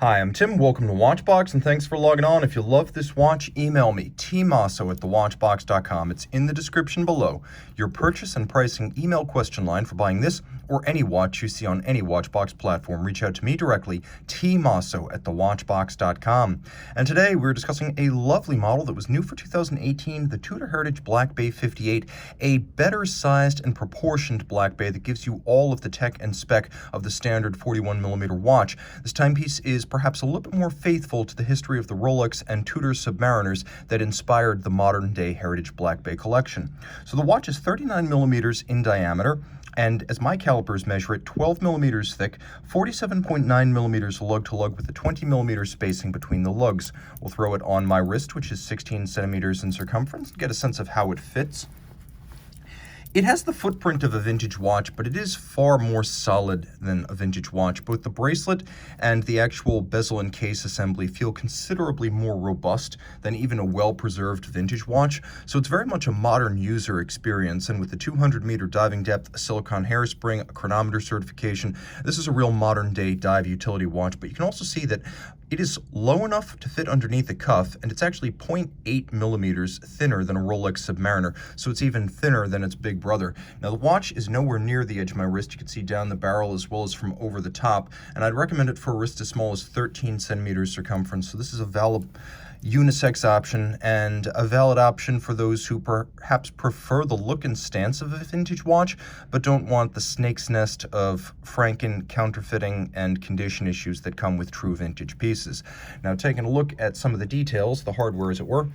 Hi, I'm Tim. Welcome to Watchbox, and thanks for logging on. If you love this watch, email me, tmosso@thewatchbox.com. It's in the description below. Your purchase and pricing email question line for buying this or any watch you see on any Watchbox platform. Reach out to me directly, tmosso@thewatchbox.com. And today we're discussing a lovely model that was new for 2018, the Tudor Heritage Black Bay 58, a better sized and proportioned Black Bay that gives you all of the tech and spec of the standard 41mm watch. This timepiece is perhaps a little bit more faithful to the history of the Rolex and Tudor Submariners that inspired the modern-day Heritage Black Bay collection. So the watch is 39 millimeters in diameter, and as my calipers measure it, 12 millimeters thick, 47.9 millimeters lug-to-lug with a 20 millimeter spacing between the lugs. We'll throw it on my wrist, which is 16 centimeters in circumference, to get a sense of how it fits. It has the footprint of a vintage watch, but it is far more solid than a vintage watch. Both the bracelet and the actual bezel and case assembly feel considerably more robust than even a well-preserved vintage watch, so it's very much a modern user experience. And with the 200-meter diving depth, a silicone hairspring, a chronometer certification, this is a real modern-day dive utility watch. But you can also see that it is low enough to fit underneath the cuff, and it's actually 0.8 millimeters thinner than a Rolex Submariner, so it's even thinner than its big brother. Now, the watch is nowhere near the edge of my wrist. You can see down the barrel as well as from over the top, and I'd recommend it for a wrist as small as 13 centimeters circumference, so this is a valid unisex option, and a valid option for those who perhaps prefer the look and stance of a vintage watch, but don't want the snake's nest of Franken counterfeiting and condition issues that come with true vintage pieces. Now, taking a look at some of the details, the hardware as it were,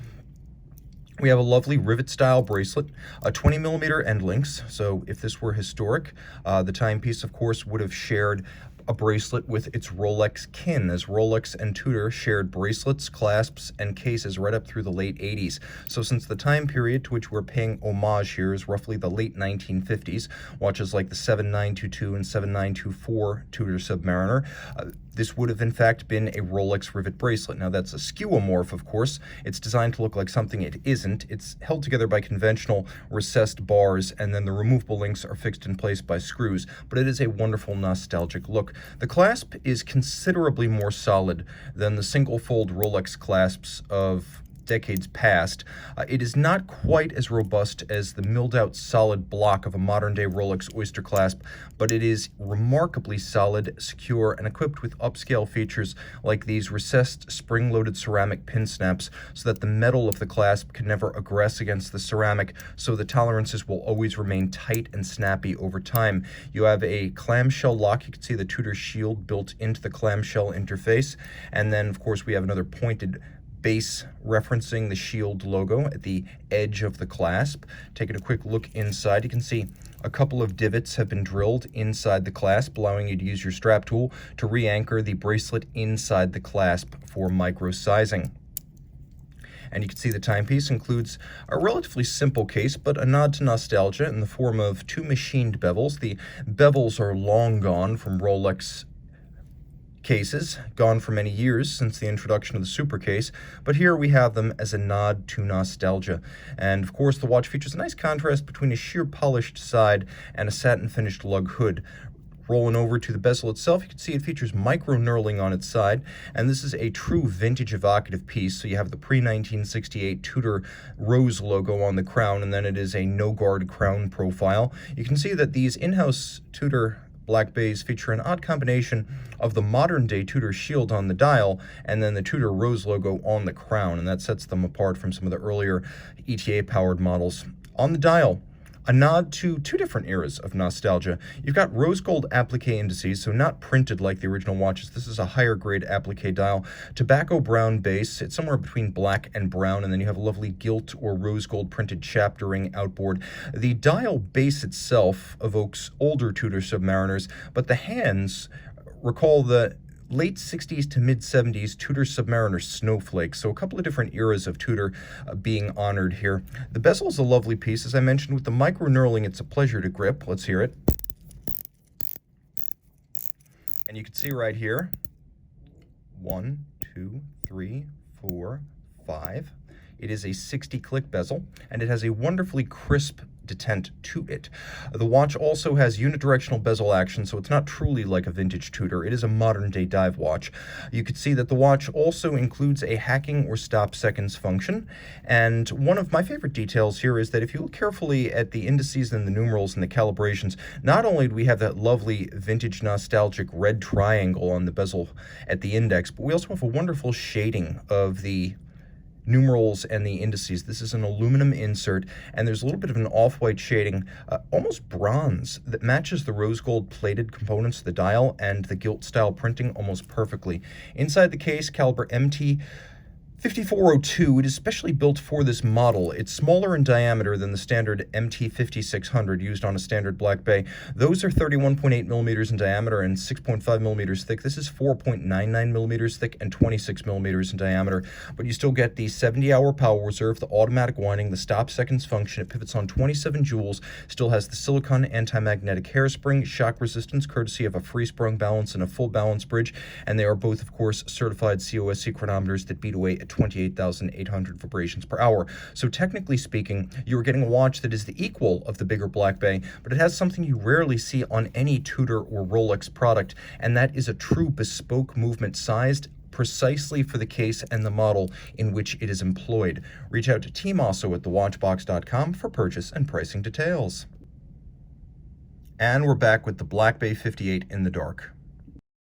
we have a lovely Rivet style bracelet, a 20 millimeter end links. So if this were historic, the timepiece, of course, would have shared a bracelet with its Rolex kin, as Rolex and Tudor shared bracelets, clasps, and cases right up through the late 80s. So since the time period to which we're paying homage here is roughly the late 1950s, watches like the 7922 and 7924 Tudor Submariner, this would have in fact been a Rolex Rivet bracelet. Now that's a skeuomorph, of course. It's designed to look like something it isn't. It's held together by conventional recessed bars, and then the removable links are fixed in place by screws, but it is a wonderful nostalgic look. The clasp is considerably more solid than the single-fold Rolex clasps of decades past. It is not quite as robust as the milled-out solid block of a modern-day Rolex Oyster clasp, but it is remarkably solid, secure, and equipped with upscale features like these recessed spring-loaded ceramic pin snaps so that the metal of the clasp can never aggress against the ceramic, so the tolerances will always remain tight and snappy over time. You have a clamshell lock. You can see the Tudor shield built into the clamshell interface, and then, of course, we have another pointed base referencing the shield logo at the edge of the clasp. Taking a quick look inside, you can see a couple of divots have been drilled inside the clasp, allowing you to use your strap tool to re-anchor the bracelet inside the clasp for micro sizing. And you can see the timepiece includes a relatively simple case, but a nod to nostalgia in the form of two machined bevels. The bevels are long gone from Rolex cases, gone for many years since the introduction of the Super case, but here we have them as a nod to nostalgia. And of course, the watch features a nice contrast between a sheer polished side and a satin finished lug hood. Rolling over to the bezel itself, you can see it features micro knurling on its side, and this is a true vintage evocative piece. So you have the pre-1968 Tudor rose logo on the crown, and then it is a no-guard crown profile. You can see that these in-house Tudor Black Bays feature an odd combination of the modern-day Tudor shield on the dial and then the Tudor rose logo on the crown, and that sets them apart from some of the earlier ETA-powered models. On the dial, a nod to two different eras of nostalgia. You've got rose gold applique indices, so not printed like the original watches. This is a higher grade applique dial. Tobacco brown base, it's somewhere between black and brown, and then you have a lovely gilt or rose gold printed chapter ring outboard. The dial base itself evokes older Tudor Submariners, but the hands recall the late 60s to mid 70s Tudor Submariner snowflake, so a couple of different eras of Tudor being honored here. The bezel is a lovely piece, as I mentioned. With the micro knurling, it's a pleasure to grip. Let's hear it. And you can see right here, 1, 2, 3, 4, 5. It is a 60-click bezel, and it has a wonderfully crisp detent to it. The watch also has unidirectional bezel action, so it's not truly like a vintage Tudor. It is a modern-day dive watch. You can see that the watch also includes a hacking or stop seconds function, and one of my favorite details here is that if you look carefully at the indices and the numerals and the calibrations, not only do we have that lovely vintage nostalgic red triangle on the bezel at the index, but we also have a wonderful shading of the numerals and the indices. This is an aluminum insert, and there's a little bit of an off-white shading, almost bronze, that matches the rose gold plated components of the dial and the gilt style printing almost perfectly. Inside the case, caliber MT 5402, it is specially built for this model. It's smaller in diameter than the standard MT 5600 used on a standard Black Bay. Those are 31.8 millimeters in diameter and 6.5 millimeters thick. This is 4.99 millimeters thick and 26 millimeters in diameter. But you still get the 70-hour power reserve, the automatic winding, the stop seconds function. It pivots on 27 joules, still has the silicone anti-magnetic hairspring, shock resistance courtesy of a free-sprung balance and a full balance bridge. And they are both, of course, certified COSC chronometers that beat away at 28,800 vibrations per hour. So technically speaking, you're getting a watch that is the equal of the bigger Black Bay, but it has something you rarely see on any Tudor or Rolex product, and that is a true bespoke movement sized precisely for the case and the model in which it is employed. Reach out to Team Mosso at thewatchbox.com for purchase and pricing details. And we're back with the Black Bay 58 in the dark.